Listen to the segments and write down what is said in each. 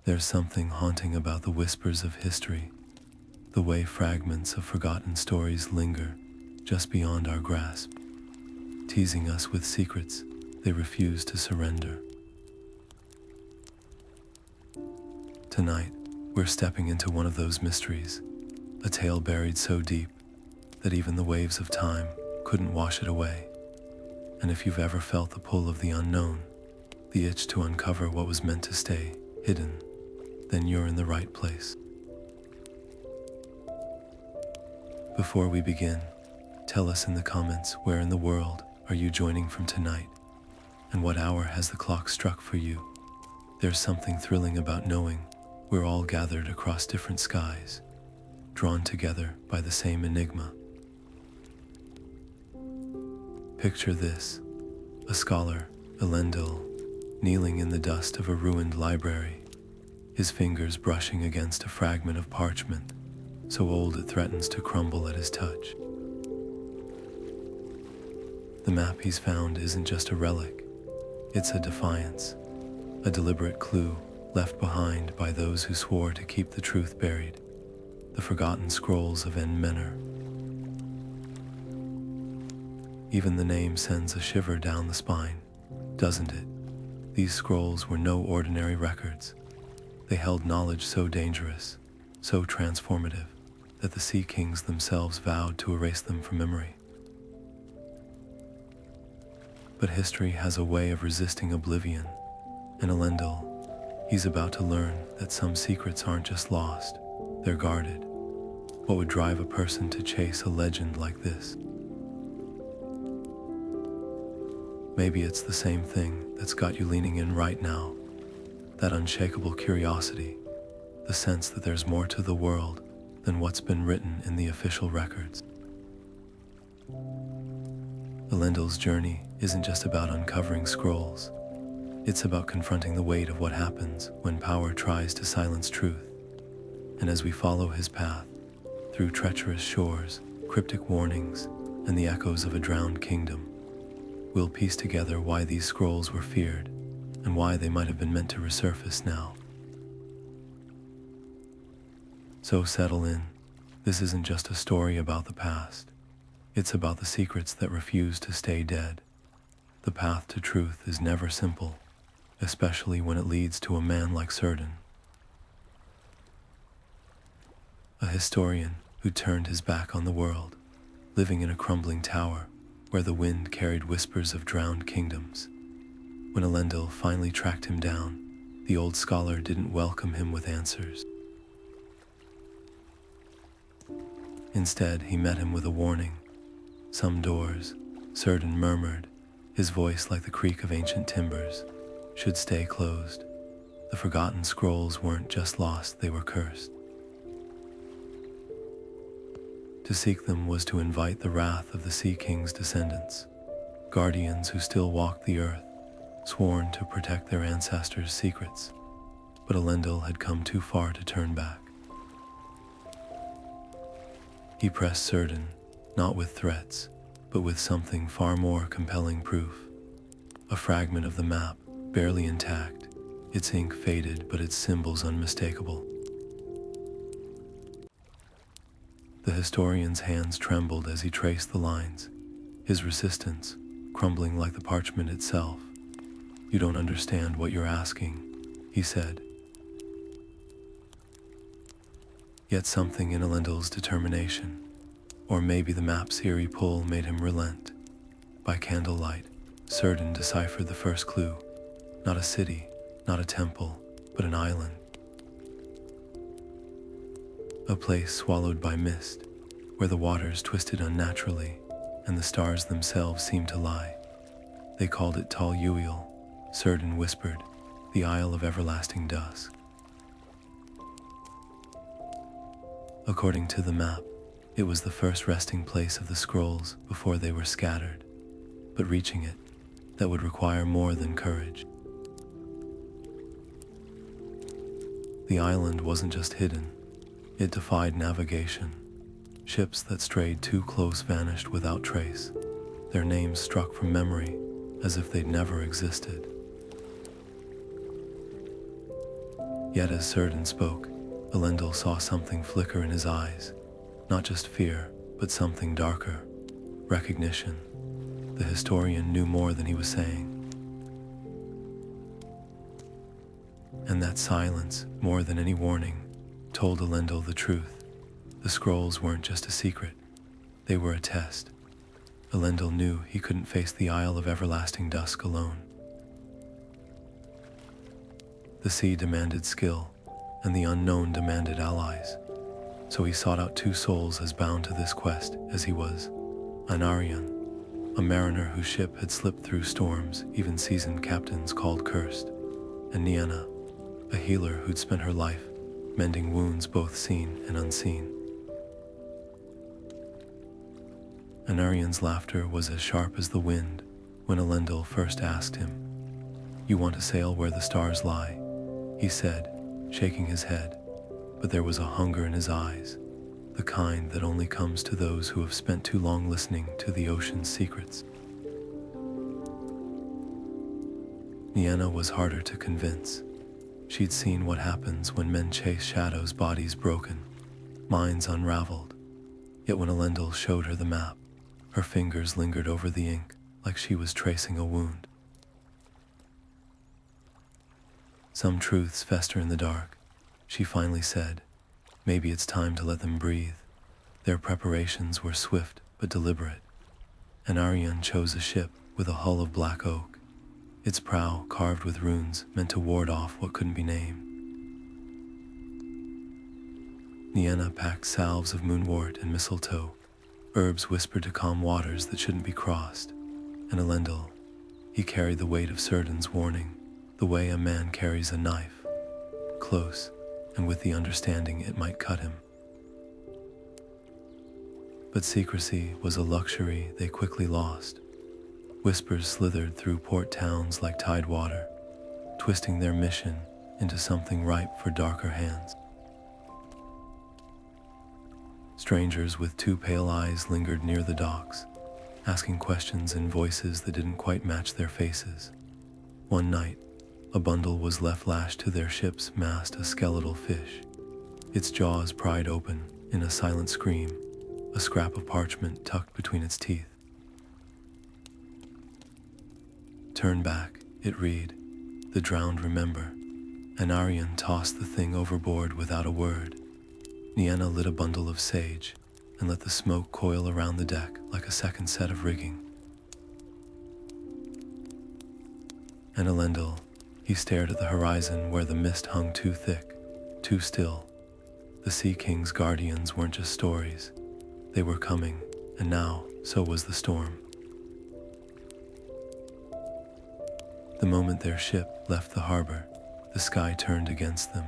There's something haunting about the whispers of history, the way fragments of forgotten stories linger just beyond our grasp, teasing us with secrets they refuse to surrender. Tonight, we're stepping into one of those mysteries, a tale buried so deep that even the waves of time couldn't wash it away. And if you've ever felt the pull of the unknown, the itch to uncover what was meant to stay hidden, then you're in the right place. Before we begin, tell us in the comments where in the world are you joining from tonight, and what hour has the clock struck for you. There's something thrilling about knowing we're all gathered across different skies, drawn together by the same enigma. Picture this, a scholar, Elendil, kneeling in the dust of a ruined library, his fingers brushing against a fragment of parchment, so old it threatens to crumble at his touch. The map he's found isn't just a relic, it's a defiance, a deliberate clue left behind by those who swore to keep the truth buried, the Forgotten Scrolls of Nmenor. Even the name sends a shiver down the spine, doesn't it? These scrolls were no ordinary records. They held knowledge so dangerous, so transformative, that the Sea Kings themselves vowed to erase them from memory. But history has a way of resisting oblivion, and Elendil, he's about to learn that some secrets aren't just lost, they're guarded. What would drive a person to chase a legend like this? Maybe it's the same thing that's got you leaning in right now, that unshakable curiosity, the sense that there's more to the world than what's been written in the official records. Elendil's journey isn't just about uncovering scrolls, it's about confronting the weight of what happens when power tries to silence truth. And as we follow his path, through treacherous shores, cryptic warnings, and the echoes of a drowned kingdom, we'll piece together why these scrolls were feared, and why they might have been meant to resurface now. So settle in. This isn't just a story about the past. It's about the secrets that refuse to stay dead. The path to truth is never simple, especially when it leads to a man like Surin, a historian who turned his back on the world, living in a crumbling tower where the wind carried whispers of drowned kingdoms. When Elendil finally tracked him down, the old scholar didn't welcome him with answers. Instead, he met him with a warning. Some doors, Surin murmured, his voice like the creak of ancient timbers, should stay closed. The Forgotten Scrolls weren't just lost, they were cursed. To seek them was to invite the wrath of the Sea King's descendants, guardians who still walked the earth, sworn to protect their ancestors' secrets. But Elendil had come too far to turn back. He pressed Surin, not with threats, but with something far more compelling proof. A fragment of the map, barely intact, its ink faded but its symbols unmistakable. The historian's hands trembled as he traced the lines, his resistance crumbling like the parchment itself. "You don't understand what you're asking," he said. Yet something in Elendil's determination, or maybe the map's eerie pull, made him relent. By candlelight, Surin deciphered the first clue. Not a city, not a temple, but an island. A place swallowed by mist, where the waters twisted unnaturally, and the stars themselves seemed to lie. They called it Tall Eweil, Surin whispered, the Isle of Everlasting Dusk. According to the map, it was the first resting place of the scrolls before they were scattered, but reaching it, that would require more than courage. The island wasn't just hidden, it defied navigation. Ships that strayed too close vanished without trace, their names struck from memory as if they'd never existed. Yet as Surin spoke, Elendil saw something flicker in his eyes. Not just fear, but something darker. Recognition. The historian knew more than he was saying. And that silence, more than any warning, told Elendil the truth. The scrolls weren't just a secret. They were a test. Elendil knew he couldn't face the Isle of Everlasting Dusk alone. The sea demanded skill, and the unknown demanded allies. So he sought out two souls as bound to this quest as he was. Anarian, a mariner whose ship had slipped through storms even seasoned captains called cursed, and Niana, a healer who'd spent her life mending wounds both seen and unseen. Anarian's laughter was as sharp as the wind when Elendil first asked him, "You want to sail where the stars lie?" he said, shaking his head, but there was a hunger in his eyes, the kind that only comes to those who have spent too long listening to the ocean's secrets. Niana was harder to convince. She'd seen what happens when men chase shadows, bodies broken, minds unraveled. Yet when Elendil showed her the map, her fingers lingered over the ink like she was tracing a wound. Some truths fester in the dark, she finally said. Maybe it's time to let them breathe. Their preparations were swift but deliberate. Anarian chose a ship with a hull of black oak, its prow carved with runes meant to ward off what couldn't be named. Niana packed salves of moonwort and mistletoe, herbs whispered to calm waters that shouldn't be crossed, and Elendil, he carried the weight of Surin's warning, the way a man carries a knife, close, and with the understanding it might cut him. But secrecy was a luxury they quickly lost. Whispers slithered through port towns like tide water, twisting their mission into something ripe for darker hands. Strangers with two pale eyes lingered near the docks, asking questions in voices that didn't quite match their faces. One night, a bundle was left lashed to their ship's mast, a skeletal fish, its jaws pried open in a silent scream, a scrap of parchment tucked between its teeth. "Turn back," it read. "The drowned remember." Anarian tossed the thing overboard without a word. Niana lit a bundle of sage and let the smoke coil around the deck like a second set of rigging. And Elendil, he stared at the horizon where the mist hung too thick, too still. The Sea King's guardians weren't just stories. They were coming, and now so was the storm. The moment their ship left the harbor, the sky turned against them.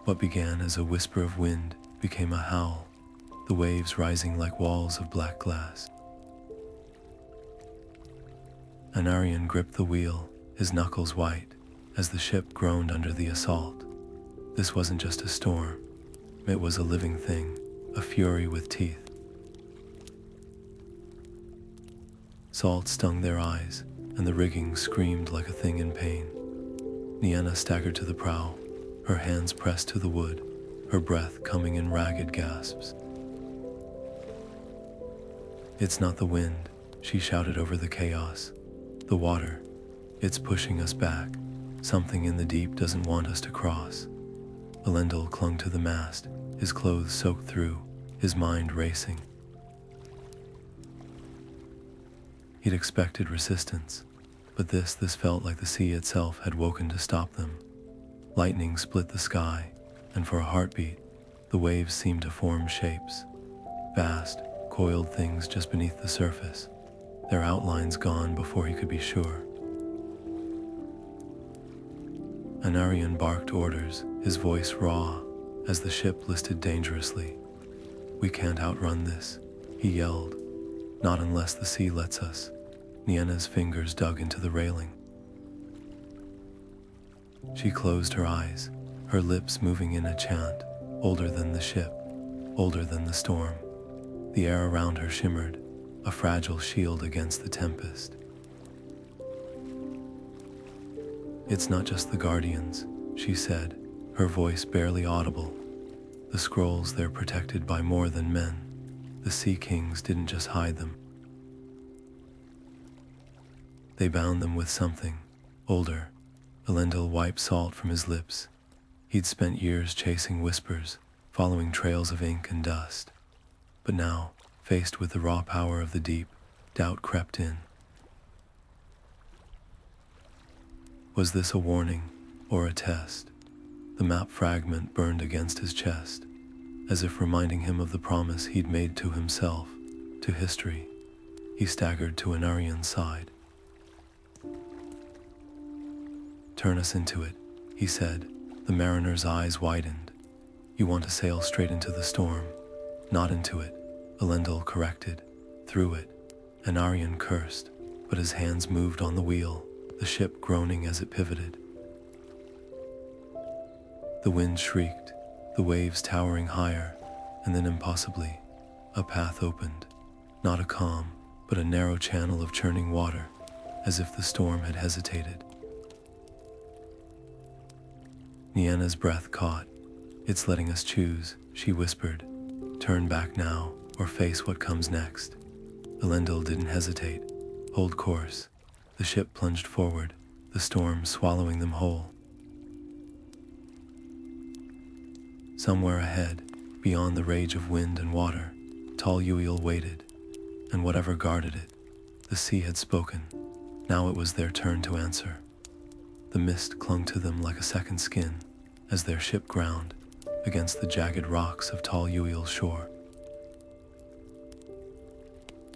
What began as a whisper of wind became a howl, the waves rising like walls of black glass. Anarian gripped the wheel, his knuckles white, as the ship groaned under the assault. This wasn't just a storm. It was a living thing, a fury with teeth. Salt stung their eyes, and the rigging screamed like a thing in pain. Niana staggered to the prow, her hands pressed to the wood, her breath coming in ragged gasps. "It's not the wind," she shouted over the chaos. "The water. It's pushing us back. Something in the deep doesn't want us to cross." Elendil clung to the mast, his clothes soaked through, his mind racing. He'd expected resistance, but this felt like the sea itself had woken to stop them. Lightning split the sky, and for a heartbeat, the waves seemed to form shapes. Vast, coiled things just beneath the surface, their outlines gone before he could be sure. Anarian barked orders, his voice raw, as the ship listed dangerously. "We can't outrun this," he yelled. "Not unless the sea lets us." Niana's fingers dug into the railing. She closed her eyes, her lips moving in a chant, older than the ship, older than the storm. The air around her shimmered, a fragile shield against the tempest. "It's not just the guardians," she said, her voice barely audible. The scrolls, they're protected by more than men. The Sea Kings didn't just hide them. They bound them with something older. Elendil wiped salt from his lips. He'd spent years chasing whispers, following trails of ink and dust. But now, faced with the raw power of the deep, doubt crept in. Was this a warning or a test? The map fragment burned against his chest, as if reminding him of the promise he'd made to himself, to history. He staggered to Anarian's side. "Turn us into it," he said. The mariner's eyes widened. "You want to sail straight into the storm, not into it," Elendil corrected. "Through it." Anarian cursed, but his hands moved on the wheel, the ship groaning as it pivoted. The wind shrieked, the waves towering higher, and then impossibly, a path opened. Not a calm, but a narrow channel of churning water, as if the storm had hesitated. Niana's breath caught. "It's letting us choose," she whispered. "Turn back now, or face what comes next." Elendil didn't hesitate. "Hold course." The ship plunged forward, the storm swallowing them whole. Somewhere ahead, beyond the rage of wind and water, tall Eweil waited, and whatever guarded it, the sea had spoken. Now it was their turn to answer. The mist clung to them like a second skin as their ship ground against the jagged rocks of tall Eweil's shore.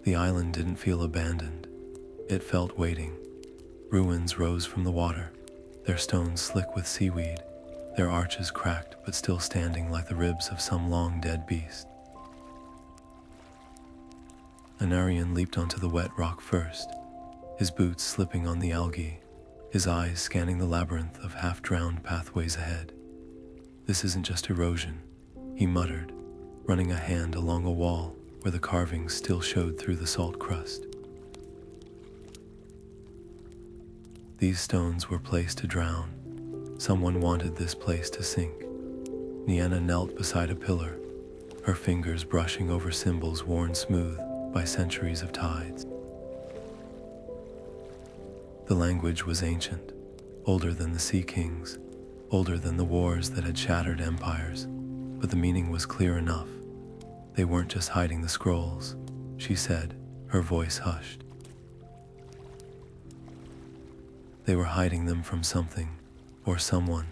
The island didn't feel abandoned. It felt waiting. Ruins rose from the water, their stones slick with seaweed, their arches cracked but still standing like the ribs of some long-dead beast. Anarian leaped onto the wet rock first, his boots slipping on the algae, his eyes scanning the labyrinth of half-drowned pathways ahead. "This isn't just erosion," he muttered, running a hand along a wall where the carvings still showed through the salt crust. These stones were placed to drown. Someone wanted this place to sink. Niana knelt beside a pillar, her fingers brushing over symbols worn smooth by centuries of tides. The language was ancient, older than the Sea Kings, older than the wars that had shattered empires, but the meaning was clear enough. "They weren't just hiding the scrolls," she said, her voice hushed. "They were hiding them from something, or someone."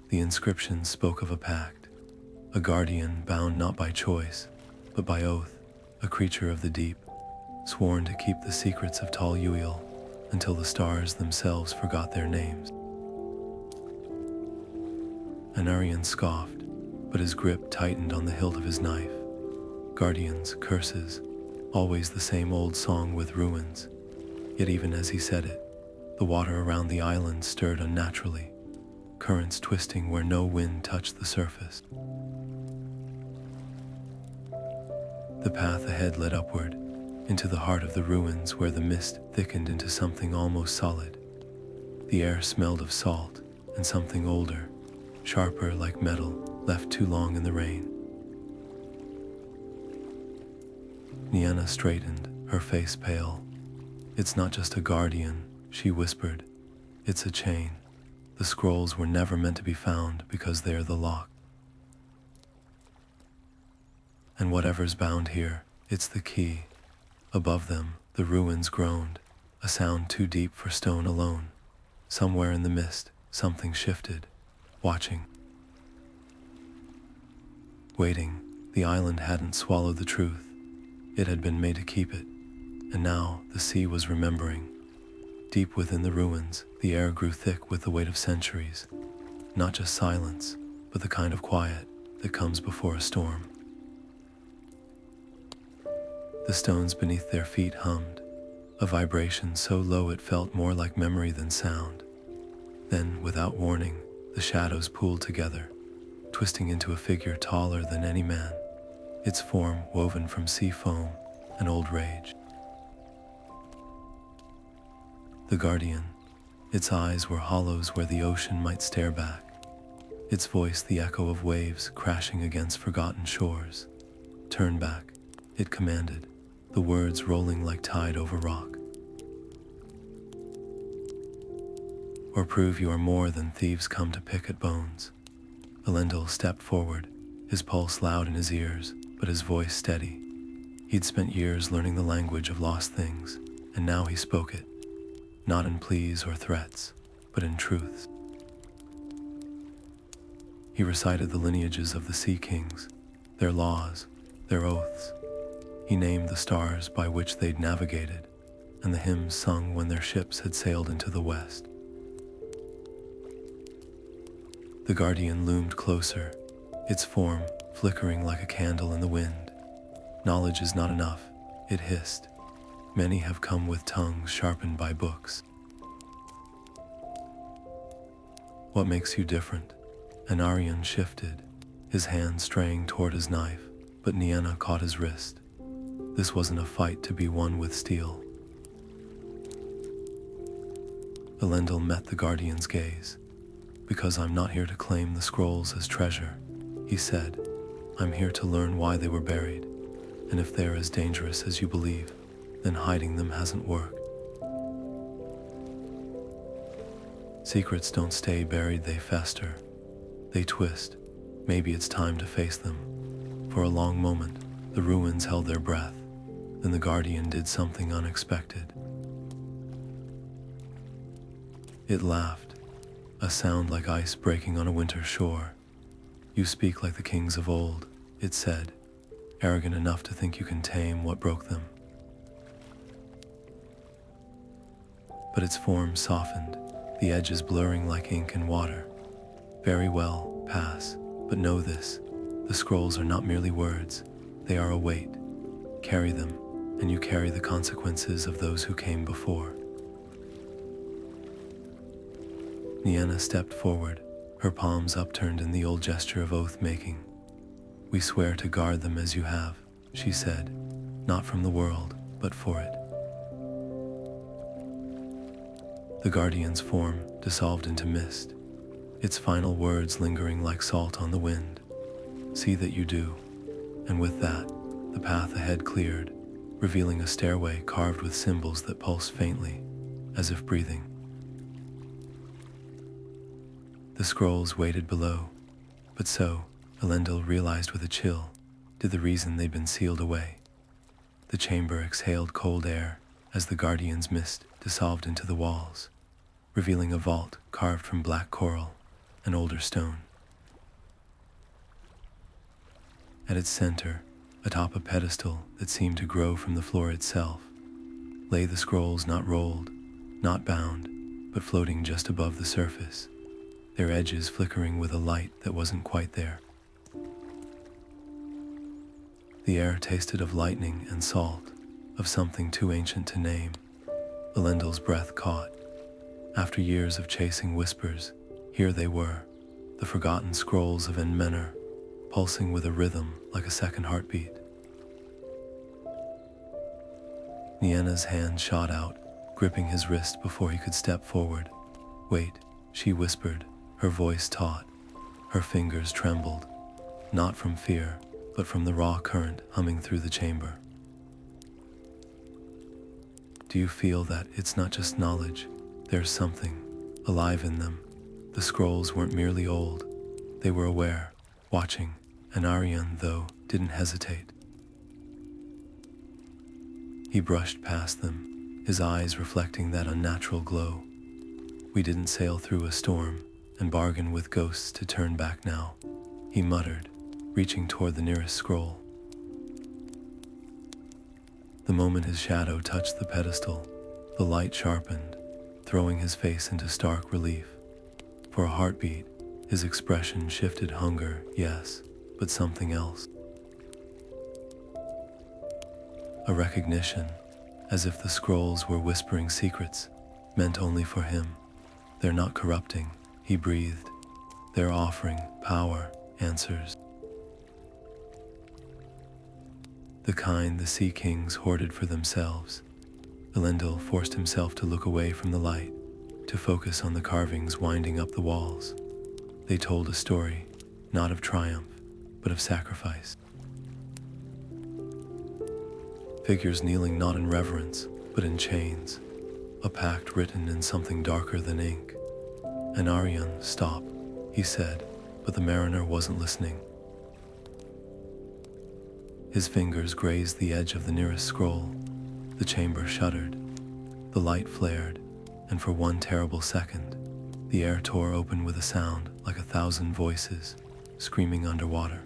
The inscription spoke of a pact, a guardian bound not by choice, but by oath, a creature of the deep, sworn to keep the secrets of tall Eweil until the stars themselves forgot their names. Anarian scoffed, but his grip tightened on the hilt of his knife. Guardians, curses, always the same old song with ruins. Yet even as he said it, the water around the island stirred unnaturally, currents twisting where no wind touched the surface. The path ahead led upward, into the heart of the ruins where the mist thickened into something almost solid. The air smelled of salt and something older, sharper like metal, left too long in the rain. Niana straightened, her face pale. "It's not just a guardian," she whispered. "It's a chain. The scrolls were never meant to be found because they're the lock. And whatever's bound here, it's the key." Above them, the ruins groaned, a sound too deep for stone alone. Somewhere in the mist, something shifted, watching. Waiting. The island hadn't swallowed the truth. It had been made to keep it. And now the sea was remembering. Deep within the ruins, the air grew thick with the weight of centuries. Not just silence, but the kind of quiet that comes before a storm. The stones beneath their feet hummed, a vibration so low it felt more like memory than sound. Then, without warning, the shadows pooled together, twisting into a figure taller than any man, its form woven from sea foam and old rage. The guardian, its eyes were hollows where the ocean might stare back, its voice the echo of waves crashing against forgotten shores. "Turn back," it commanded, the words rolling like tide over rock. "Or prove you are more than thieves come to pick at bones." Elendil stepped forward, his pulse loud in his ears, but his voice steady. He'd spent years learning the language of lost things, and now he spoke it, not in pleas or threats, but in truths. He recited the lineages of the Sea Kings, their laws, their oaths. He named the stars by which they'd navigated, and the hymns sung when their ships had sailed into the west. The guardian loomed closer, its form flickering like a candle in the wind. "Knowledge is not enough," it hissed. "Many have come with tongues sharpened by books." "What makes you different?" Anarian shifted, his hand straying toward his knife, but Niana caught his wrist. This wasn't a fight to be won with steel. Elendil met the guardian's gaze. "Because I'm not here to claim the scrolls as treasure," he said. "I'm here to learn why they were buried, and if they're as dangerous as you believe, then hiding them hasn't worked. Secrets don't stay buried, they fester. They twist. Maybe it's time to face them." For a long moment, the ruins held their breath. Then the guardian did something unexpected. It laughed, a sound like ice breaking on a winter shore. "You speak like the kings of old," it said, "arrogant enough to think you can tame what broke them." But its form softened, the edges blurring like ink in water. "Very well, pass, but know this. The scrolls are not merely words, they are a weight. Carry them, and you carry the consequences of those who came before." Niana stepped forward, her palms upturned in the old gesture of oath-making. "We swear to guard them as you have," she said, "not from the world, but for it." The guardian's form dissolved into mist, its final words lingering like salt on the wind. "See that you do." And with that, the path ahead cleared, revealing a stairway carved with symbols that pulsed faintly, as if breathing. The scrolls waited below, but so, Elendil realized with a chill, did the reason they'd been sealed away. The chamber exhaled cold air as the guardian's mist dissolved into the walls, revealing a vault carved from black coral, an older stone. At its center, atop a pedestal that seemed to grow from the floor itself, lay the scrolls not rolled, not bound, but floating just above the surface, their edges flickering with a light that wasn't quite there. The air tasted of lightning and salt, of something too ancient to name. Elendil's breath caught. After years of chasing whispers, here they were, the Forgotten Scrolls of Nmenor, pulsing with a rhythm like a second heartbeat. Niana's hand shot out, gripping his wrist before he could step forward. "Wait," she whispered, her voice taut. Her fingers trembled, not from fear, but from the raw current humming through the chamber. "Do you feel that it's not just knowledge? There's something alive in them." The scrolls weren't merely old, they were aware, watching. Anarian, though, didn't hesitate. He brushed past them, his eyes reflecting that unnatural glow. "We didn't sail through a storm and bargain with ghosts to turn back now," he muttered, reaching toward the nearest scroll. The moment his shadow touched the pedestal, the light sharpened, throwing his face into stark relief. For a heartbeat, his expression shifted. Hunger, yes, but something else. A recognition, as if the scrolls were whispering secrets, meant only for him. "They're not corrupting," he breathed. "They're offering power, answers. The kind the Sea Kings hoarded for themselves." Elendil forced himself to look away from the light, to focus on the carvings winding up the walls. They told a story, not of triumph, but of sacrifice. Figures kneeling not in reverence, but in chains, a pact written in something darker than ink. Anarian, stop, he said, but the mariner wasn't listening. His fingers grazed the edge of the nearest scroll. The chamber shuddered. The light flared, and for one terrible second, the air tore open with a sound like 1,000 voices, screaming underwater.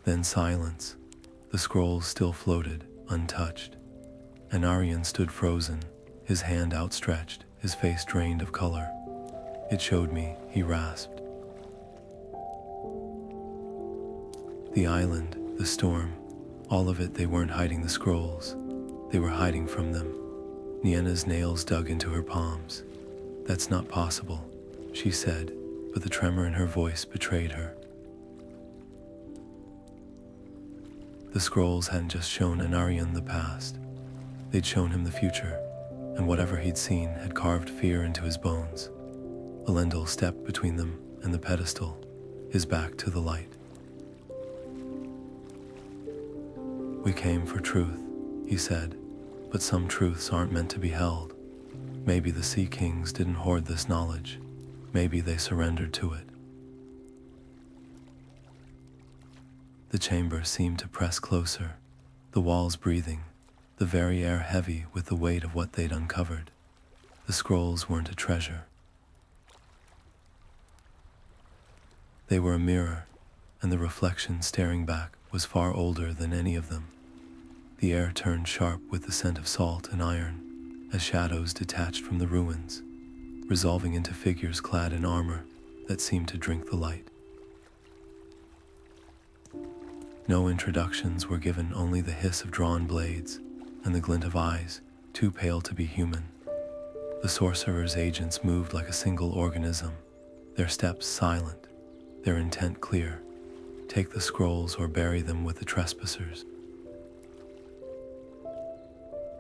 Then silence. The scrolls still floated, untouched. Anarian stood frozen, his hand outstretched, his face drained of color. It showed me, he rasped. The island, the storm, all of it. They weren't hiding the scrolls. They were hiding from them. Niana's nails dug into her palms. That's not possible, she said, but the tremor in her voice betrayed her. The scrolls hadn't just shown Anarian the past. They'd shown him the future, and whatever he'd seen had carved fear into his bones. Elendil stepped between them and the pedestal, his back to the light. We came for truth, he said, but some truths aren't meant to be held. Maybe the Sea Kings didn't hoard this knowledge. Maybe they surrendered to it. The chamber seemed to press closer, the walls breathing, the very air heavy with the weight of what they'd uncovered. The scrolls weren't a treasure. They were a mirror, and the reflection staring back was far older than any of them. The air turned sharp with the scent of salt and iron, as shadows detached from the ruins, resolving into figures clad in armor that seemed to drink the light. No introductions were given, only the hiss of drawn blades and the glint of eyes, too pale to be human. The sorcerer's agents moved like a single organism, their steps silent, their intent clear. Take the scrolls or bury them with the trespassers.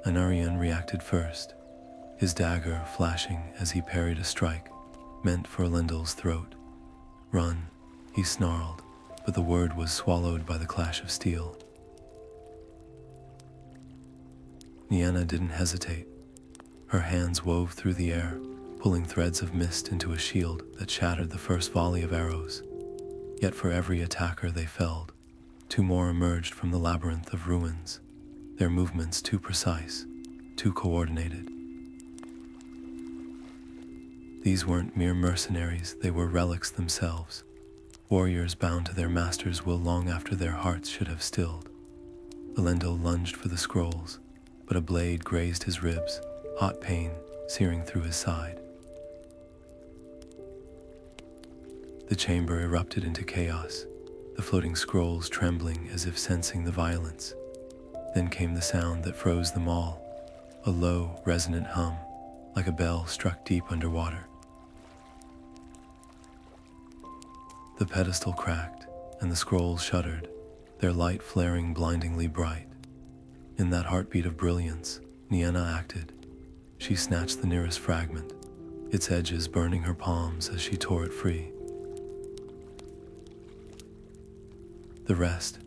Anarian reacted first, his dagger flashing as he parried a strike meant for Elendil's throat. Run, he snarled, but the word was swallowed by the clash of steel. Niana didn't hesitate. Her hands wove through the air, pulling threads of mist into a shield that shattered the first volley of arrows. Yet for every attacker they felled, 2 more emerged from the labyrinth of ruins, their movements too precise, too coordinated. These weren't mere mercenaries, they were relics themselves, warriors bound to their master's will long after their hearts should have stilled. Elendil lunged for the scrolls, but a blade grazed his ribs, hot pain searing through his side. The chamber erupted into chaos, the floating scrolls trembling as if sensing the violence. Then came the sound that froze them all, a low, resonant hum, like a bell struck deep underwater. The pedestal cracked, and the scrolls shuddered, their light flaring blindingly bright. In that heartbeat of brilliance, Niana acted. She snatched the nearest fragment, its edges burning her palms as she tore it free. The rest,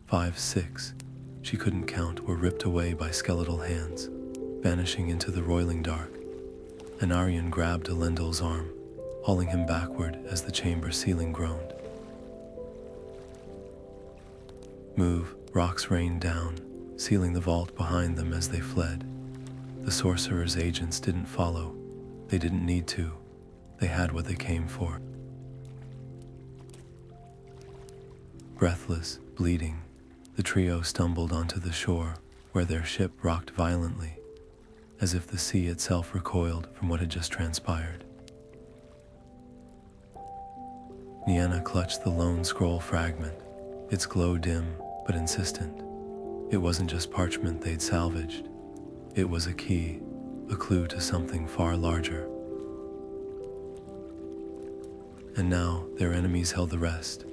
5, 6, she couldn't count, were ripped away by skeletal hands, vanishing into the roiling dark. Anarian grabbed Elendil's arm, hauling him backward as the chamber ceiling groaned. Move, rocks rained down, sealing the vault behind them as they fled. The sorcerer's agents didn't follow. They didn't need to. They had what they came for. Breathless, bleeding, the trio stumbled onto the shore, where their ship rocked violently, as if the sea itself recoiled from what had just transpired. Niana clutched the lone scroll fragment, its glow dim but insistent. It wasn't just parchment they'd salvaged. It was a key, a clue to something far larger. And now their enemies held the rest.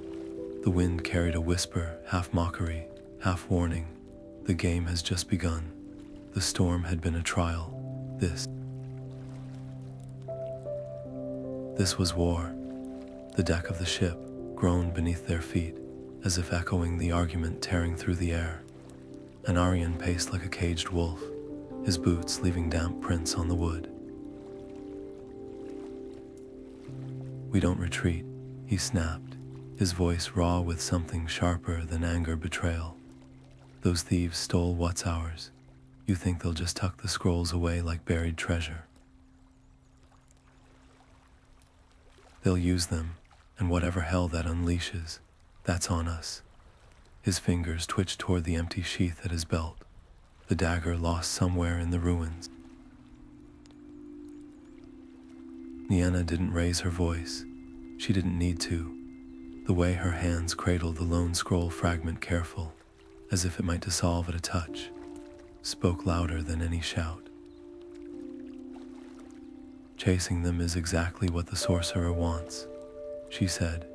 The wind carried a whisper, half mockery, half warning. The game has just begun. The storm had been a trial. This. This was war. The deck of the ship groaned beneath their feet, as if echoing the argument tearing through the air. Anarian paced like a caged wolf, his boots leaving damp prints on the wood. "We don't retreat," he snapped, his voice raw with something sharper than anger betrayal. "Those thieves stole what's ours. You think they'll just tuck the scrolls away like buried treasure? They'll use them, and whatever hell that unleashes, that's on us." His fingers twitched toward the empty sheath at his belt, the dagger lost somewhere in the ruins. Niana didn't raise her voice. She didn't need to. The way her hands cradled the lone scroll fragment careful, as if it might dissolve at a touch, spoke louder than any shout. "Chasing them is exactly what the sorcerer wants," she said,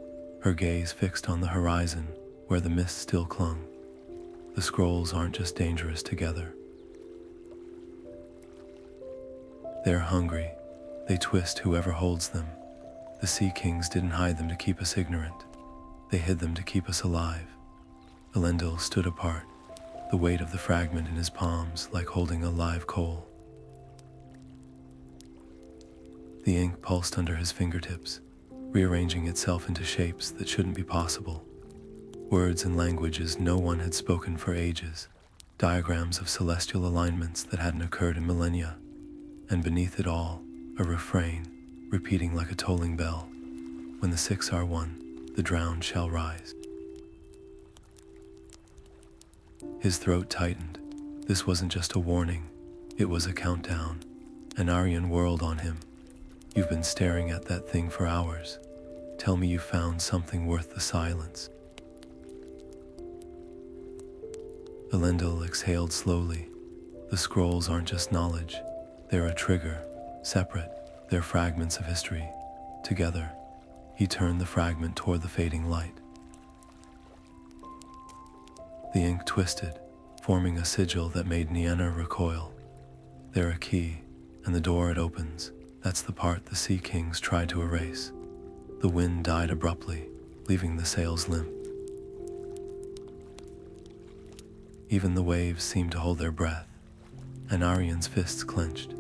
her gaze fixed on the horizon where the mist still clung. "The scrolls aren't just dangerous together. They're hungry. They twist whoever holds them. The Sea Kings didn't hide them to keep us ignorant. They hid them to keep us alive." Elendil stood apart, the weight of the fragment in his palms like holding a live coal. The ink pulsed under his fingertips, rearranging itself into shapes that shouldn't be possible. Words and languages no one had spoken for ages, diagrams of celestial alignments that hadn't occurred in millennia, and beneath it all, a refrain, repeating like a tolling bell: "When the six are one, the drowned shall rise." His throat tightened. This wasn't just a warning, it was a countdown. Anarian whirled on him. "You've been staring at that thing for hours. Tell me you found something worth the silence." Elendil exhaled slowly. "The scrolls aren't just knowledge. They're a trigger, separate. They're fragments of history. Together." He turned the fragment toward the fading light. The ink twisted, forming a sigil that made Niana recoil. "They're a key, and the door it opens, that's the part the Sea Kings tried to erase." The wind died abruptly, leaving the sails limp. Even the waves seemed to hold their breath. Anarian's fists clenched.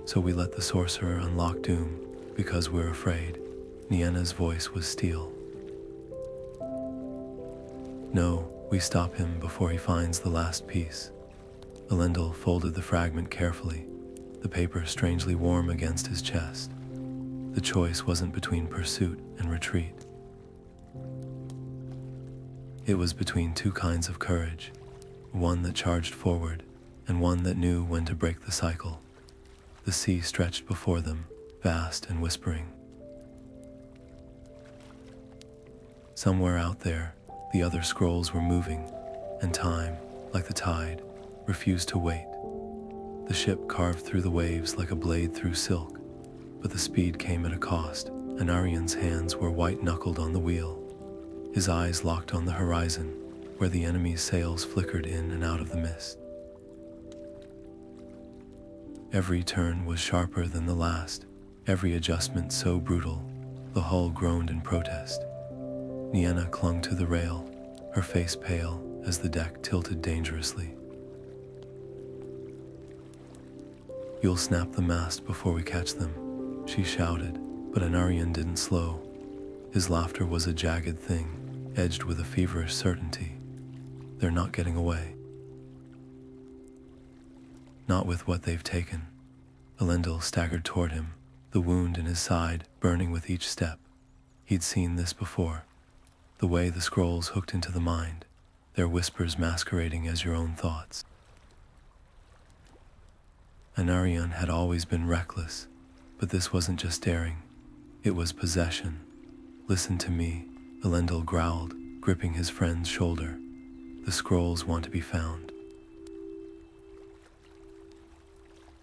"So we let the sorcerer unlock doom because we're afraid." Niana's voice was steel. "No, we stop him before he finds the last piece." Elendil folded the fragment carefully, the paper strangely warm against his chest. The choice wasn't between pursuit and retreat. It was between two kinds of courage, one that charged forward and one that knew when to break the cycle. The sea stretched before them, vast and whispering. Somewhere out there, the other scrolls were moving, and time, like the tide, refused to wait. The ship carved through the waves like a blade through silk, but the speed came at a cost. Anarian's hands were white-knuckled on the wheel, his eyes locked on the horizon, where the enemy's sails flickered in and out of the mist. Every turn was sharper than the last, every adjustment so brutal, the hull groaned in protest. Niana clung to the rail, her face pale as the deck tilted dangerously. "You'll snap the mast before we catch them," she shouted, but Anarian didn't slow. His laughter was a jagged thing, edged with a feverish certainty. "They're not getting away. Not with what they've taken." Elendil staggered toward him, the wound in his side burning with each step. He'd seen this before. The way the scrolls hooked into the mind, their whispers masquerading as your own thoughts. Anarian had always been reckless, but this wasn't just daring, it was possession. "Listen to me," Elendil growled, gripping his friend's shoulder. "The scrolls want to be found.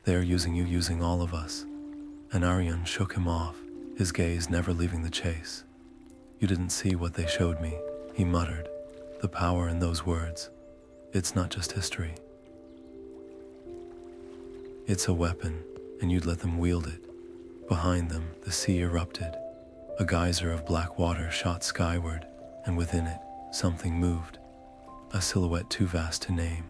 They're using you, using all of us." Anarian shook him off, his gaze never leaving the chase. "You didn't see what they showed me," he muttered, the power in those words. "It's not just history. It's a weapon, and you'd let them wield it. Behind them, the sea erupted. A geyser of black water shot skyward, and within it, something moved, a silhouette too vast to name.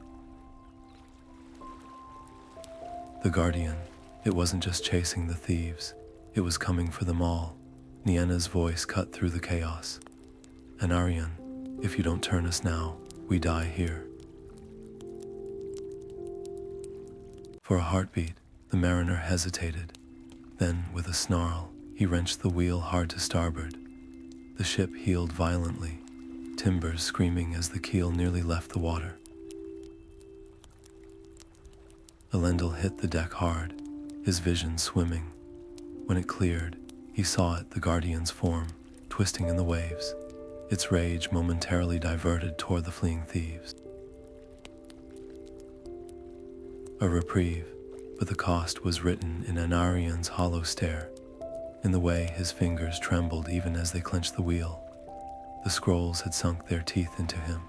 The Guardian, it wasn't just chasing the thieves, it was coming for them all. Niana's voice cut through the chaos. Anarian, if you don't turn us now, we die here. For a heartbeat, the mariner hesitated. Then, with a snarl, he wrenched the wheel hard to starboard. The ship heeled violently, timbers screaming as the keel nearly left the water. Elendil hit the deck hard, his vision swimming. When it cleared, he saw it, the Guardian's form, twisting in the waves, its rage momentarily diverted toward the fleeing thieves. A reprieve, but the cost was written in Anarian's hollow stare, in the way his fingers trembled even as they clenched the wheel. The scrolls had sunk their teeth into him.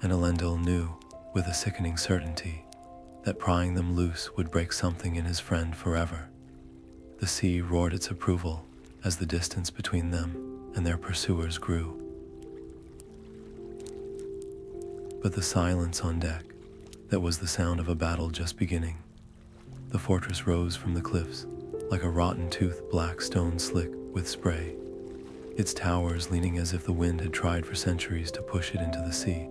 And Elendil knew, with a sickening certainty, that prying them loose would break something in his friend forever. The sea roared its approval as the distance between them and their pursuers grew. But the silence on deck, that was the sound of a battle just beginning. The fortress rose from the cliffs, like a rotten-toothed black stone slick with spray, its towers leaning as if the wind had tried for centuries to push it into the sea.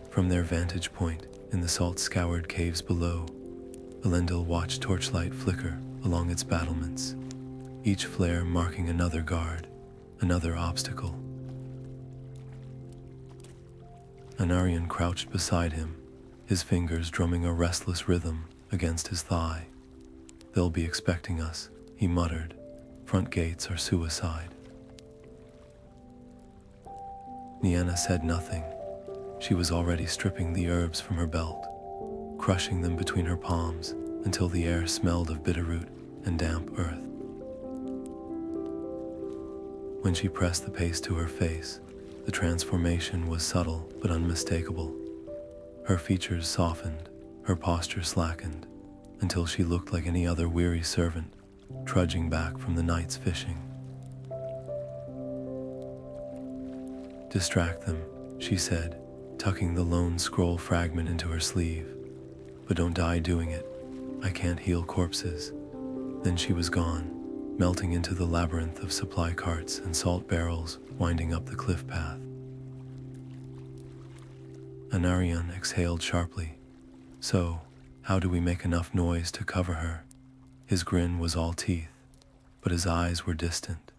From their vantage point in the salt-scoured caves below, Elendil watched torchlight flicker along its battlements, each flare marking another guard, another obstacle. Anarian crouched beside him, his fingers drumming a restless rhythm against his thigh. "They'll be expecting us," he muttered. "Front gates are suicide." Niana said nothing. She was already stripping the herbs from her belt, crushing them between her palms until the air smelled of bitterroot and damp earth. When she pressed the paste to her face, the transformation was subtle but unmistakable. Her features softened, her posture slackened, until she looked like any other weary servant, trudging back from the night's fishing. "Distract them," she said, tucking the lone scroll fragment into her sleeve. "But don't die doing it. I can't heal corpses." Then she was gone, melting into the labyrinth of supply carts and salt barrels winding up the cliff path. Anarian exhaled sharply. "So, how do we make enough noise to cover her?" His grin was all teeth, but his eyes were distant,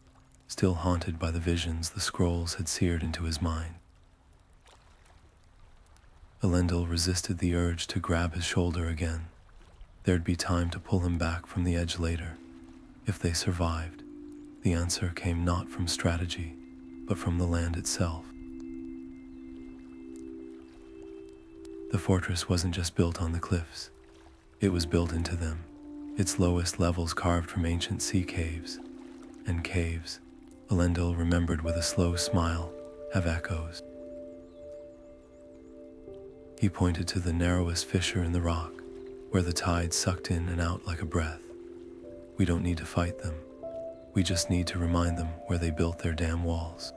still haunted by the visions the scrolls had seared into his mind. Elendil resisted the urge to grab his shoulder again. There'd be time to pull him back from the edge later. If they survived, the answer came not from strategy, but from the land itself. The fortress wasn't just built on the cliffs. It was built into them, its lowest levels carved from ancient sea caves. And caves, Elendil remembered with a slow smile, have echoes. He pointed to the narrowest fissure in the rock, where the tide sucked in and out like a breath. "We don't need to fight them. We just need to remind them where they built their damn walls."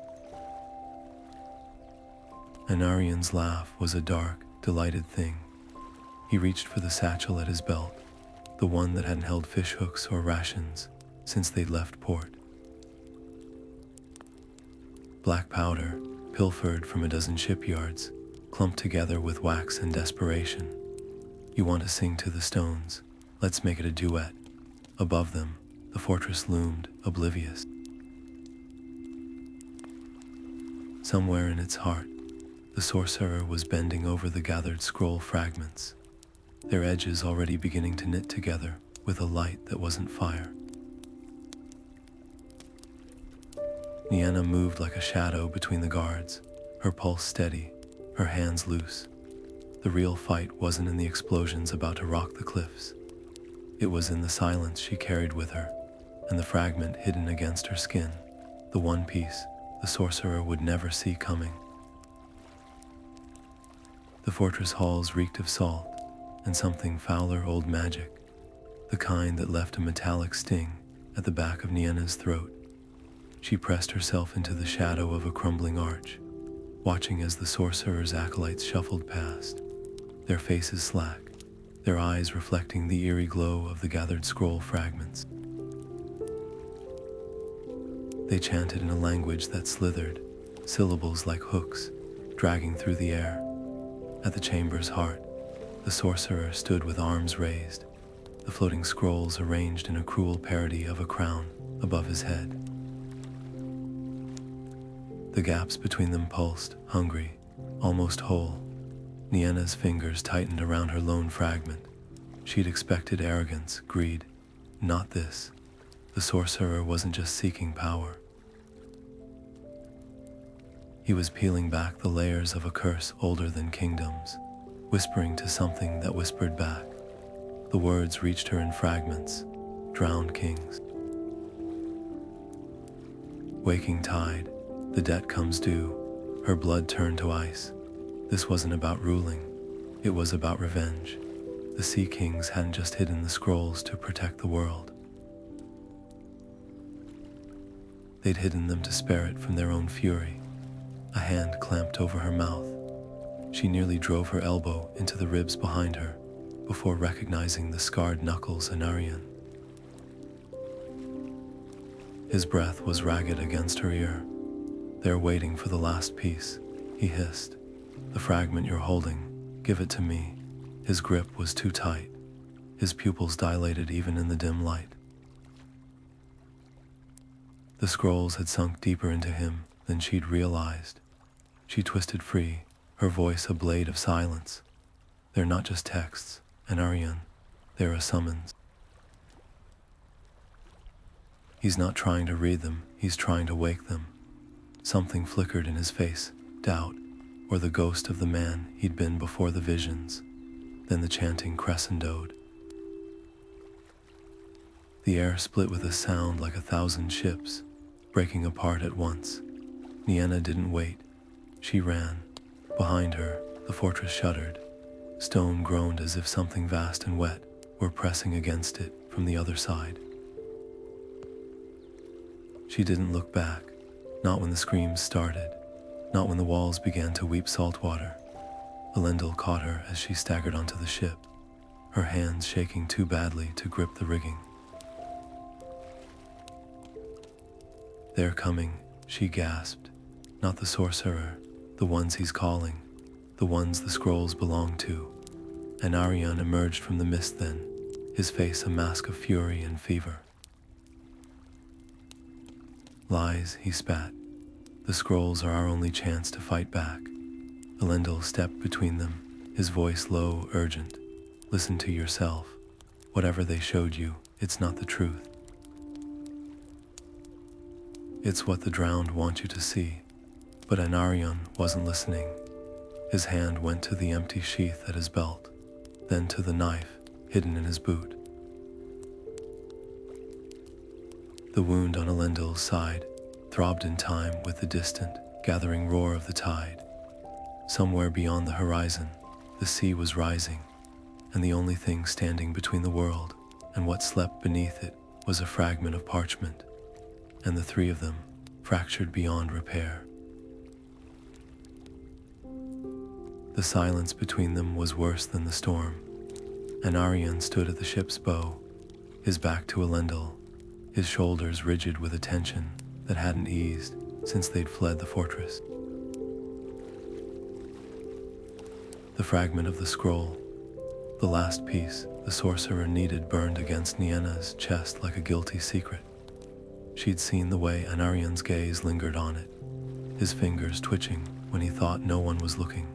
Anarian's laugh was a dark, delighted thing. He reached for the satchel at his belt, the one that hadn't held fish hooks or rations since they'd left port. Black powder, pilfered from a dozen shipyards, clumped together with wax and desperation. "You want to sing to the stones? Let's make it a duet." Above them, the fortress loomed, oblivious. Somewhere in its heart, the Sorcerer was bending over the gathered scroll fragments, their edges already beginning to knit together with a light that wasn't fire. Niana moved like a shadow between the guards, her pulse steady, her hands loose. The real fight wasn't in the explosions about to rock the cliffs. It was in the silence she carried with her, and the fragment hidden against her skin, the one piece the Sorcerer would never see coming. The fortress halls reeked of salt, and something fouler old magic, the kind that left a metallic sting at the back of Niana's throat. She pressed herself into the shadow of a crumbling arch, watching as the sorcerer's acolytes shuffled past, their faces slack, their eyes reflecting the eerie glow of the gathered scroll fragments. They chanted in a language that slithered, syllables like hooks, dragging through the air. At the chamber's heart, the sorcerer stood with arms raised, the floating scrolls arranged in a cruel parody of a crown above his head. The gaps between them pulsed, hungry, almost whole. Niana's fingers tightened around her lone fragment. She'd expected arrogance, greed. Not this. The sorcerer wasn't just seeking power. He was peeling back the layers of a curse older than kingdoms, whispering to something that whispered back. The words reached her in fragments, drowned kings. Waking tide, the debt comes due, her blood turned to ice. This wasn't about ruling, it was about revenge. The Sea Kings hadn't just hidden the scrolls to protect the world. They'd hidden them to spare it from their own fury. A hand clamped over her mouth. She nearly drove her elbow into the ribs behind her before recognizing the scarred knuckles Anarian. His breath was ragged against her ear. "They're waiting for the last piece," he hissed. "The fragment you're holding, give it to me." His grip was too tight. His pupils dilated even in the dim light. The scrolls had sunk deeper into him than she'd realized. She twisted free, her voice a blade of silence. "They're not just texts, Anarian. They're a summons." He's not trying to read them, he's trying to wake them. Something flickered in his face, doubt, or the ghost of the man he'd been before the visions. Then the chanting crescendoed. The air split with a sound like 1,000 ships, breaking apart at once. Niana didn't wait. She ran. Behind her, the fortress shuddered. Stone groaned as if something vast and wet were pressing against it from the other side. She didn't look back, not when the screams started, not when the walls began to weep saltwater. Elendil caught her as she staggered onto the ship, her hands shaking too badly to grip the rigging. "They're coming," she gasped. "Not the sorcerer, the ones he's calling, the ones the scrolls belong to." Anarian emerged from the mist then, his face a mask of fury and fever. "Lies," he spat. "The scrolls are our only chance to fight back." Elendil stepped between them, his voice low, urgent. "Listen to yourself. Whatever they showed you, it's not the truth. It's what the drowned want you to see." But Anarian wasn't listening. His hand went to the empty sheath at his belt, then to the knife hidden in his boot. The wound on Elendil's side throbbed in time with the distant, gathering roar of the tide. Somewhere beyond the horizon, the sea was rising, and the only thing standing between the world and what slept beneath it was a fragment of parchment, and the three of them fractured beyond repair. The silence between them was worse than the storm. Anarian stood at the ship's bow, his back to Elendil, his shoulders rigid with a tension that hadn't eased since they'd fled the fortress. The fragment of the scroll, the last piece the sorcerer needed, burned against Niana's chest like a guilty secret. She'd seen the way Anarian's gaze lingered on it, his fingers twitching when he thought no one was looking.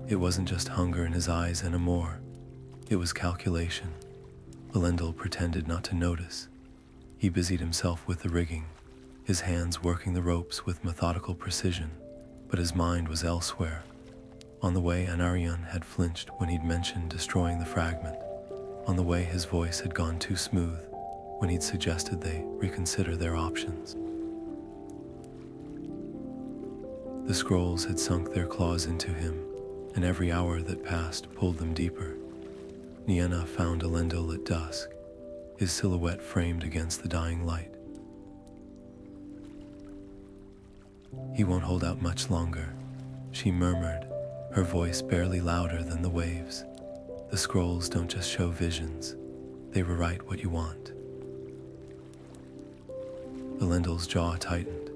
It wasn't just hunger in his eyes anymore, it was calculation. Elendil pretended not to notice. He busied himself with the rigging, his hands working the ropes with methodical precision, but his mind was elsewhere, on the way Anarian had flinched when he'd mentioned destroying the fragment, on the way his voice had gone too smooth when he'd suggested they reconsider their options. The scrolls had sunk their claws into him, and every hour that passed pulled them deeper. Niana found Elendil at dusk, his silhouette framed against the dying light. "He won't hold out much longer," she murmured, her voice barely louder than the waves. "The scrolls don't just show visions, they rewrite what you want." Elendil's jaw tightened.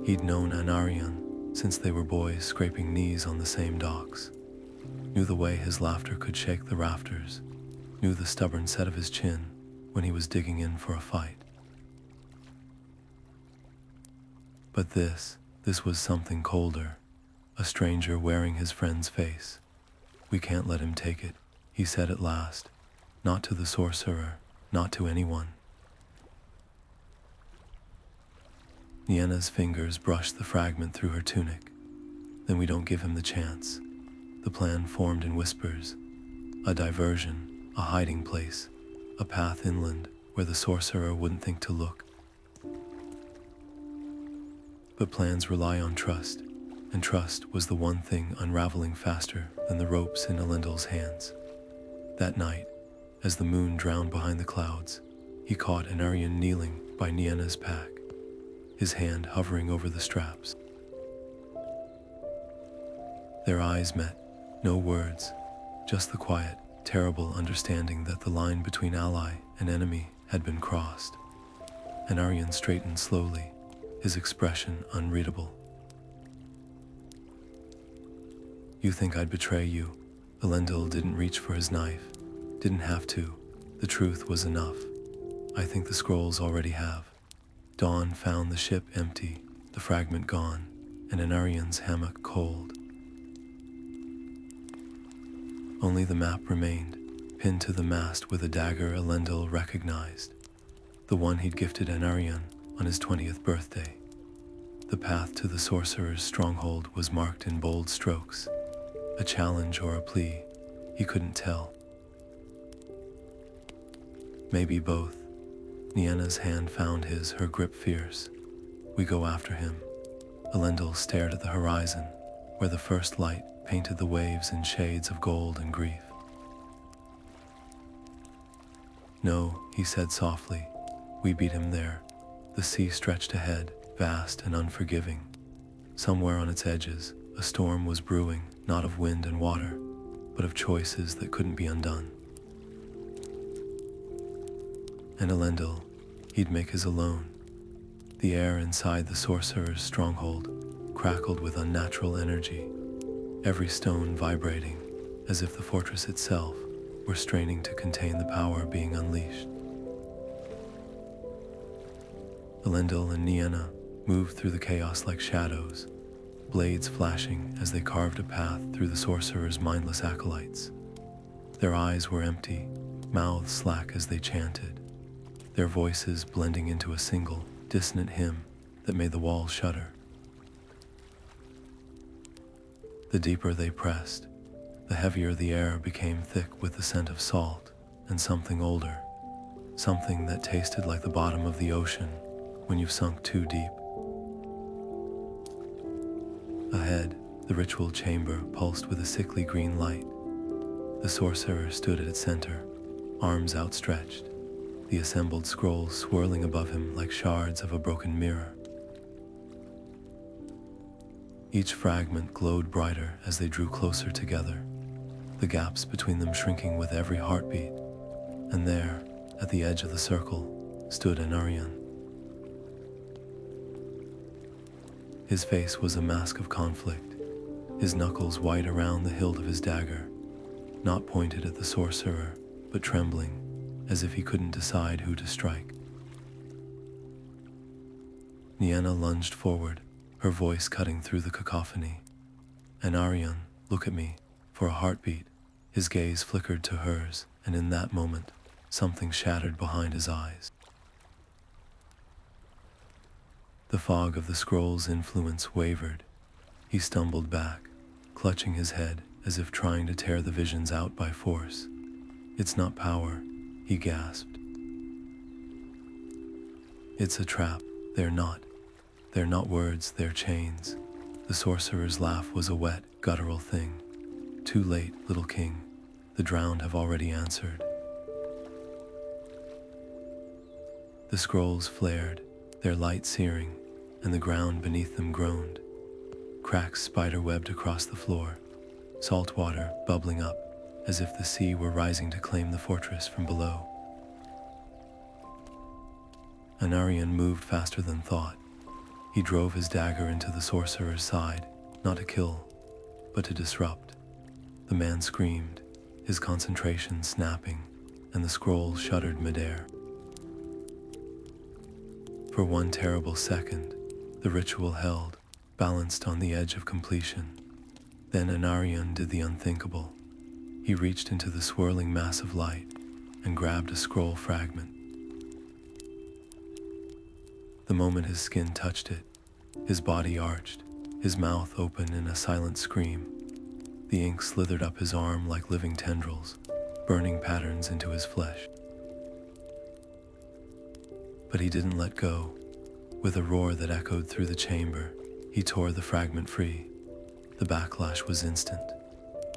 He'd known Anarian since they were boys scraping knees on the same docks. Knew the way his laughter could shake the rafters. Knew the stubborn set of his chin when he was digging in for a fight. But this was something colder. A stranger wearing his friend's face. "We can't let him take it," he said at last. "Not to the Sorcerer, not to anyone." Niana's fingers brushed the fragment through her tunic. "Then we don't give him the chance." The plan formed in whispers. A diversion, a hiding place, a path inland where the Sorcerer wouldn't think to look. But plans rely on trust, and trust was the one thing unraveling faster than the ropes in Elendil's hands. That night, as the moon drowned behind the clouds, he caught Anarian kneeling by Niana's pack, his hand hovering over the straps. Their eyes met, no words, just the quiet, terrible understanding that the line between ally and enemy had been crossed. Anarian straightened slowly, his expression unreadable. "You think I'd betray you?" Elendil didn't reach for his knife, didn't have to. The truth was enough. "I think the scrolls already have." Dawn found the ship empty, the fragment gone, and Anarian's hammock cold. Only the map remained, pinned to the mast with a dagger Elendil recognized, the one he'd gifted Anarian on his 20th birthday. The path to the Sorcerer's stronghold was marked in bold strokes, a challenge or a plea, he couldn't tell. Maybe both. Niana's hand found his, her grip fierce. "We go after him." Elendil stared at the horizon, where the first light painted the waves in shades of gold and grief. "No," he said softly. "We beat him there." The sea stretched ahead, vast and unforgiving. Somewhere on its edges, a storm was brewing, not of wind and water, but of choices that couldn't be undone. And Elendil, he'd make his alone. The air inside the Sorcerer's stronghold crackled with unnatural energy, every stone vibrating, as if the fortress itself were straining to contain the power being unleashed. Elendil and Niana moved through the chaos like shadows, blades flashing as they carved a path through the Sorcerer's mindless acolytes. Their eyes were empty, mouths slack as they chanted, their voices blending into a single, dissonant hymn that made the walls shudder. The deeper they pressed, the heavier the air became, thick with the scent of salt and something older, something that tasted like the bottom of the ocean when you've sunk too deep. Ahead, the ritual chamber pulsed with a sickly green light. The Sorcerer stood at its center, arms outstretched, the assembled scrolls swirling above him like shards of a broken mirror. Each fragment glowed brighter as they drew closer together, the gaps between them shrinking with every heartbeat. And there, at the edge of the circle, stood Anarian. His face was a mask of conflict, his knuckles white around the hilt of his dagger, not pointed at the Sorcerer, but trembling, as if he couldn't decide who to strike. Niana lunged forward, her voice cutting through the cacophony. "Anarian, look at me." For a heartbeat, his gaze flickered to hers, and in that moment, something shattered behind his eyes. The fog of the scroll's influence wavered. He stumbled back, clutching his head as if trying to tear the visions out by force. "It's not power," he gasped. "It's a trap. They're not words, they're chains." The Sorcerer's laugh was a wet, guttural thing, Too late, little king. The drowned have already answered. The scrolls flared, their light searing, and the ground beneath them groaned. Cracks spider-webbed across the floor, salt water bubbling up as if the sea were rising to claim the fortress from below. Anarian moved faster than thought. He drove his dagger into the sorcerer's side, not to kill, but to disrupt. The man screamed, his concentration snapping, and the scrolls shuddered midair. For one terrible second, the ritual held, balanced on the edge of completion. Then Anarian did the unthinkable. He reached into the swirling mass of light and grabbed a scroll fragment. The moment his skin touched it, his body arched, his mouth open in a silent scream. The ink slithered up his arm like living tendrils, burning patterns into his flesh. But he didn't let go. With a roar that echoed through the chamber, he tore the fragment free. The backlash was instant.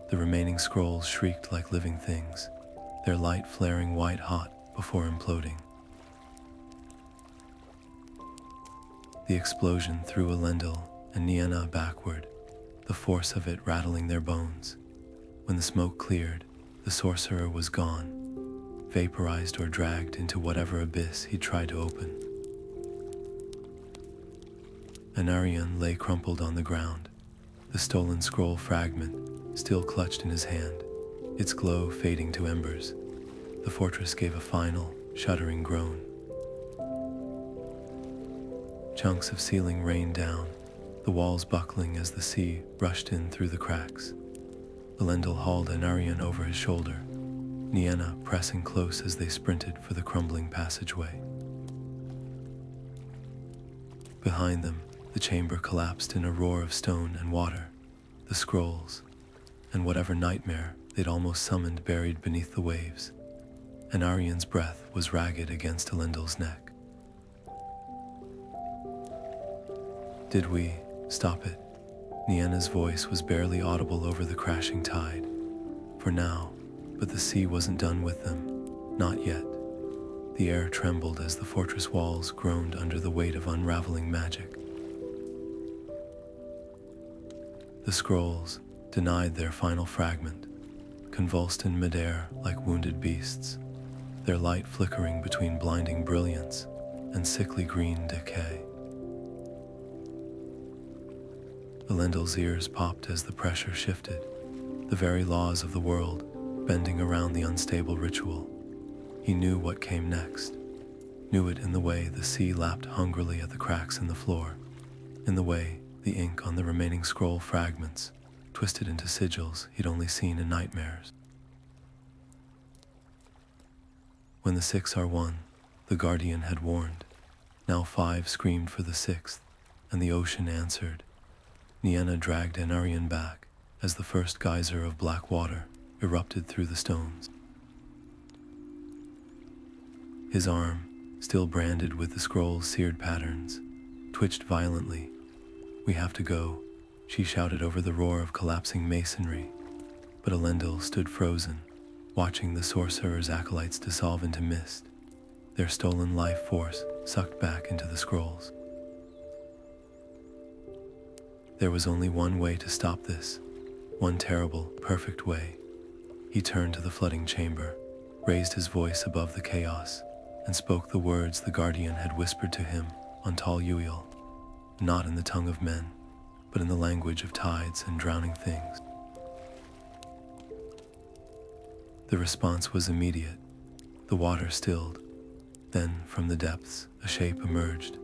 The remaining scrolls shrieked like living things, their light flaring white-hot before imploding. The explosion threw Elendil and Niana backward, the force of it rattling their bones. When the smoke cleared, the sorcerer was gone, vaporized or dragged into whatever abyss he tried to open. Anarian lay crumpled on the ground, the stolen scroll fragment still clutched in his hand, its glow fading to embers. The fortress gave a final, shuddering groan. Chunks of ceiling rained down, the walls buckling as the sea rushed in through the cracks. Elendil hauled Anarian over his shoulder, Niana pressing close as they sprinted for the crumbling passageway. Behind them, the chamber collapsed in a roar of stone and water, the scrolls, and whatever nightmare they'd almost summoned buried beneath the waves. Anarian's breath was ragged against Elendil's neck. Did we stop it? Niana's voice was barely audible over the crashing tide. For now, but the sea wasn't done with them. Not yet. The air trembled as the fortress walls groaned under the weight of unraveling magic. The scrolls, denied their final fragment, convulsed in midair like wounded beasts, their light flickering between blinding brilliance and sickly green decay. Elendil's ears popped as the pressure shifted, the very laws of the world bending around the unstable ritual. He knew what came next, knew it in the way the sea lapped hungrily at the cracks in the floor, in the way the ink on the remaining scroll fragments twisted into sigils he'd only seen in nightmares. When the 6 are won, the Guardian had warned. Now 5 screamed for the 6th, and the ocean answered. Niana dragged Anarian back as the first geyser of black water erupted through the stones. His arm, still branded with the scroll's seared patterns, twitched violently. "We have to go," she shouted over the roar of collapsing masonry. But Elendil stood frozen, watching the sorcerer's acolytes dissolve into mist, their stolen life force sucked back into the scrolls. There was only one way to stop this, one terrible, perfect way. He turned to the flooding chamber, raised his voice above the chaos, and spoke the words the Guardian had whispered to him on tall Eweil, not in the tongue of men, but in the language of tides and drowning things. The response was immediate. The water stilled. Then, from the depths, a shape emerged.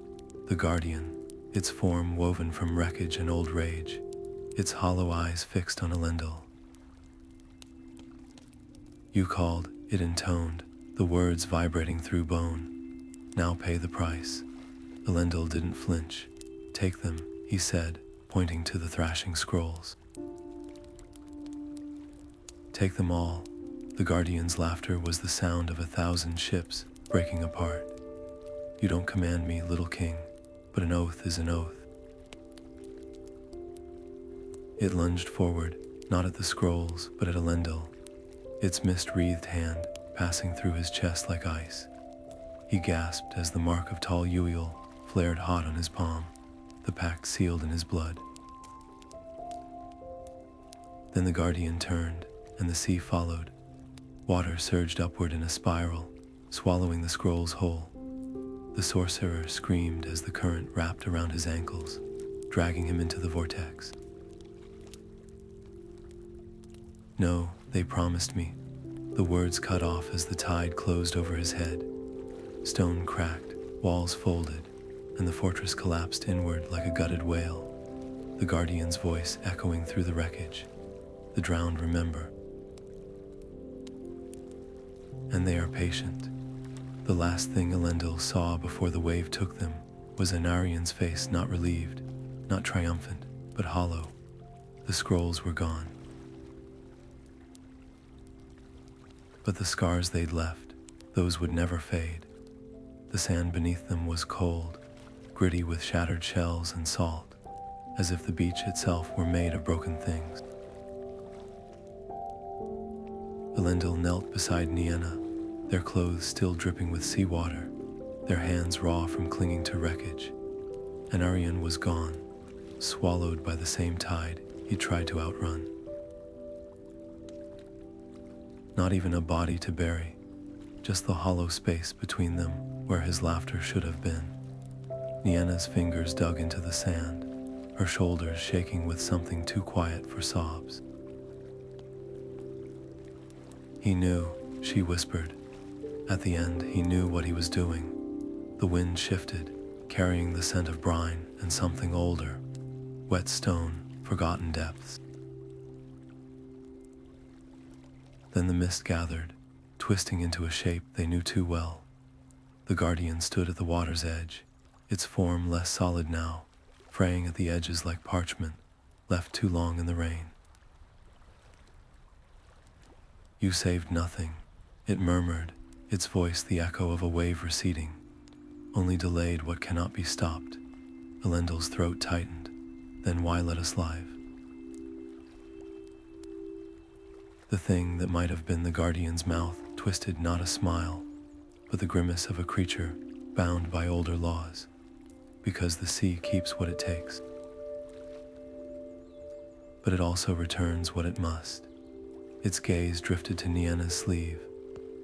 The Guardian, its form woven from wreckage and old rage, its hollow eyes fixed on Elendil. "You called," it intoned, the words vibrating through bone. "Now pay the price." Elendil didn't flinch. "Take them," he said, pointing to the thrashing scrolls. "Take them all." The Guardian's laughter was the sound of 1,000 ships breaking apart. "You don't command me, little king, but an oath is an oath." It lunged forward, not at the scrolls, but at Elendil, its mist-wreathed hand passing through his chest like ice. He gasped as the mark of tall Eweil flared hot on his palm, the pact sealed in his blood. Then the guardian turned, and the sea followed. Water surged upward in a spiral, swallowing the scrolls whole. The sorcerer screamed as the current wrapped around his ankles, dragging him into the vortex. "No," they promised me. The words cut off as the tide closed over his head. Stone cracked, walls folded, and the fortress collapsed inward like a gutted whale, the guardian's voice echoing through the wreckage. The drowned remember. And they are patient. The last thing Elendil saw before the wave took them was Anarian's face, not relieved, not triumphant, but hollow. The scrolls were gone. But the scars they'd left, those would never fade. The sand beneath them was cold, gritty with shattered shells and salt, as if the beach itself were made of broken things. Elendil knelt beside Niana, their clothes still dripping with seawater, their hands raw from clinging to wreckage. Anarian was gone, swallowed by the same tide he tried to outrun. Not even a body to bury, just the hollow space between them where his laughter should have been. Niana's fingers dug into the sand, her shoulders shaking with something too quiet for sobs. He knew, she whispered. At the end, he knew what he was doing. The wind shifted, carrying the scent of brine and something older, wet stone, forgotten depths. Then the mist gathered, twisting into a shape they knew too well. The guardian stood at the water's edge, its form less solid now, fraying at the edges like parchment, left too long in the rain. "You saved nothing," it murmured, its voice the echo of a wave receding. "Only delayed what cannot be stopped." Elendil's throat tightened. "Then why let us live?" The thing that might have been the guardian's mouth twisted not a smile, but the grimace of a creature bound by older laws, because the sea keeps what it takes. But it also returns what it must. Its gaze drifted to Niana's sleeve,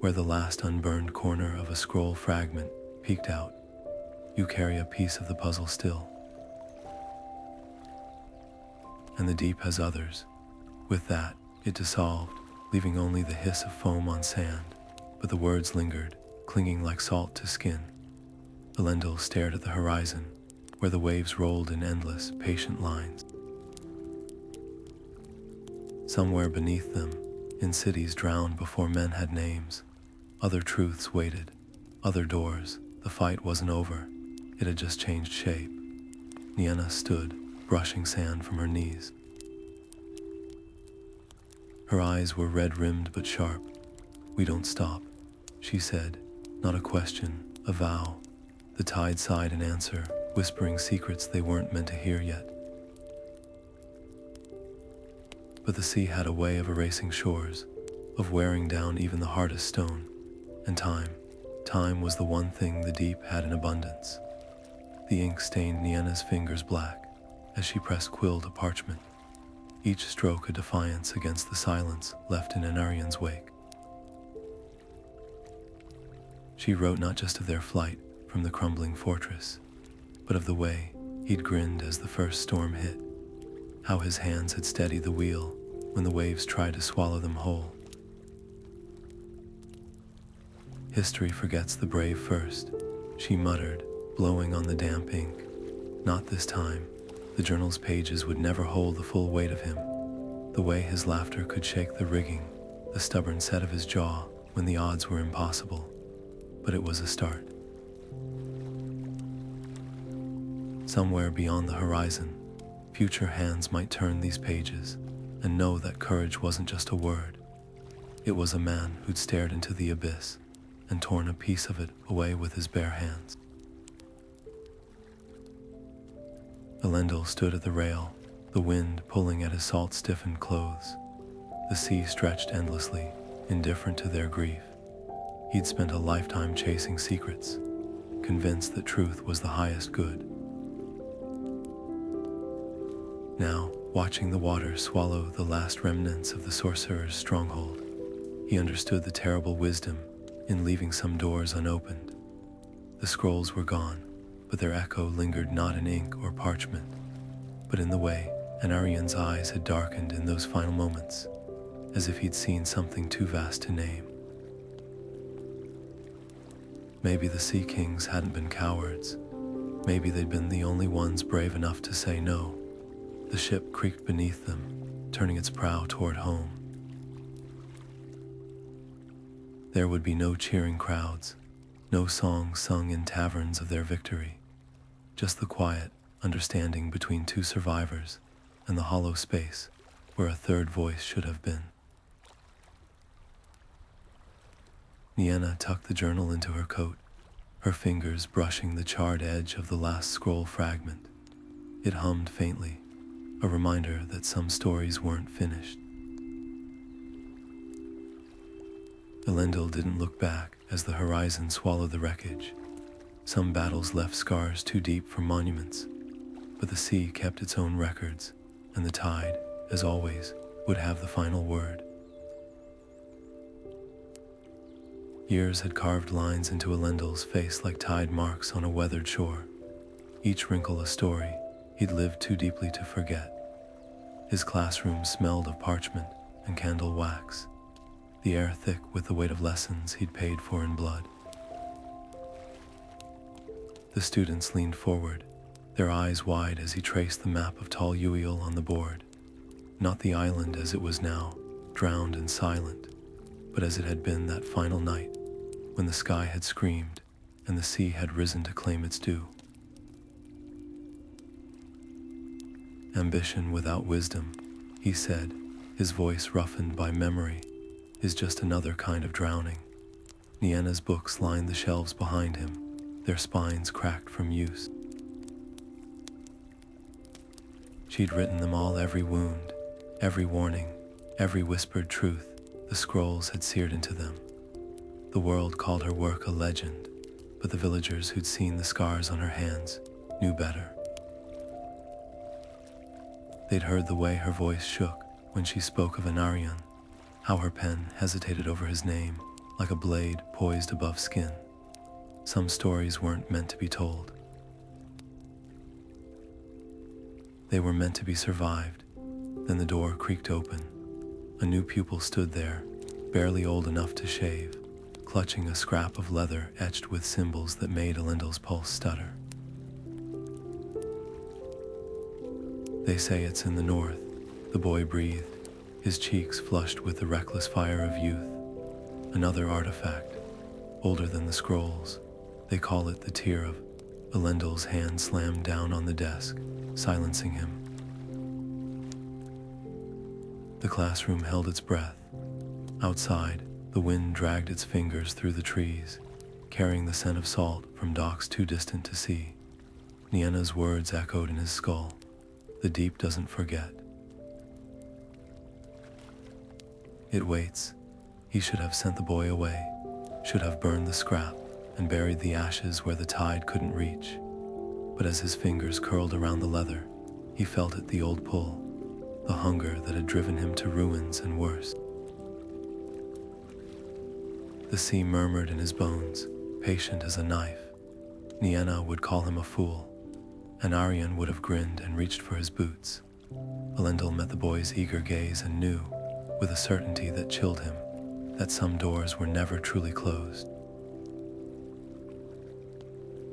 where the last unburned corner of a scroll fragment peeked out. "You carry a piece of the puzzle still. And the deep has others." With that, it dissolved, leaving only the hiss of foam on sand, but the words lingered, clinging like salt to skin. Elendil stared at the horizon, where the waves rolled in endless, patient lines. Somewhere beneath them, in cities drowned before men had names, other truths waited, other doors. The fight wasn't over, it had just changed shape. Niana stood, brushing sand from her knees. Her eyes were red-rimmed but sharp. "We don't stop," she said, not a question, a vow. The tide sighed in answer, whispering secrets they weren't meant to hear yet. But the sea had a way of erasing shores, of wearing down even the hardest stone. And time was the one thing the deep had in abundance. The ink stained Niana's fingers black as she pressed quill to parchment, each stroke a defiance against the silence left in Anarian's wake. She wrote not just of their flight from the crumbling fortress, but of the way he'd grinned as the first storm hit, how his hands had steadied the wheel when the waves tried to swallow them whole. "History forgets the brave first," she muttered, blowing on the damp ink. Not this time. The journal's pages would never hold the full weight of him. The way his laughter could shake the rigging, the stubborn set of his jaw when the odds were impossible. But it was a start. Somewhere beyond the horizon, future hands might turn these pages and know that courage wasn't just a word. It was a man who'd stared into the abyss and torn a piece of it away with his bare hands. Elendil stood at the rail, the wind pulling at his salt-stiffened clothes. The sea stretched endlessly, indifferent to their grief. He'd spent a lifetime chasing secrets, convinced that truth was the highest good. Now, watching the water swallow the last remnants of the Sorcerer's stronghold, he understood the terrible wisdom in leaving some doors unopened. The scrolls were gone, but their echo lingered not in ink or parchment, but in the way Anarian's eyes had darkened in those final moments, as if he'd seen something too vast to name. Maybe the Sea Kings hadn't been cowards. Maybe they'd been the only ones brave enough to say no. The ship creaked beneath them, turning its prow toward home. There would be no cheering crowds, no songs sung in taverns of their victory, just the quiet understanding between two survivors and the hollow space where a third voice should have been. Niana tucked the journal into her coat, her fingers brushing the charred edge of the last scroll fragment. It hummed faintly, a reminder that some stories weren't finished. Elendil didn't look back as the horizon swallowed the wreckage. Some battles left scars too deep for monuments, but the sea kept its own records, and the tide, as always, would have the final word. Years had carved lines into Elendil's face like tide marks on a weathered shore, each wrinkle a story he'd lived too deeply to forget. His classroom smelled of parchment and candle wax, the air thick with the weight of lessons he'd paid for in blood. The students leaned forward, their eyes wide as he traced the map of tall Eweil on the board. Not the island as it was now, drowned and silent, but as it had been that final night, when the sky had screamed and the sea had risen to claim its due. Ambition without wisdom, he said, his voice roughened by memory, is just another kind of drowning. Niana's books lined the shelves behind him, their spines cracked from use. She'd written them all, every wound, every warning, every whispered truth the scrolls had seared into them. The world called her work a legend, but the villagers who'd seen the scars on her hands knew better. They'd heard the way her voice shook when she spoke of Anarian, how her pen hesitated over his name like a blade poised above skin. Some stories weren't meant to be told. They were meant to be survived. Then the door creaked open. A new pupil stood there, barely old enough to shave, clutching a scrap of leather etched with symbols that made Elendil's pulse stutter. They say it's in the north, the boy breathed, his cheeks flushed with the reckless fire of youth. Another artifact, older than the scrolls. They call it the Tear of. Elendil's hand slammed down on the desk, silencing him. The classroom held its breath. Outside, the wind dragged its fingers through the trees, carrying the scent of salt from docks too distant to see. Niana's words echoed in his skull. The deep doesn't forget. It waits. He should have sent the boy away, should have burned the scrap and buried the ashes where the tide couldn't reach. But as his fingers curled around the leather, he felt it, the old pull, the hunger that had driven him to ruins and worse. The sea murmured in his bones, patient as a knife. Niana would call him a fool. Anarian would have grinned and reached for his boots. Elendil met the boy's eager gaze and knew, with a certainty that chilled him, that some doors were never truly closed.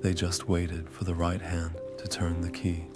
They just waited for the right hand to turn the key.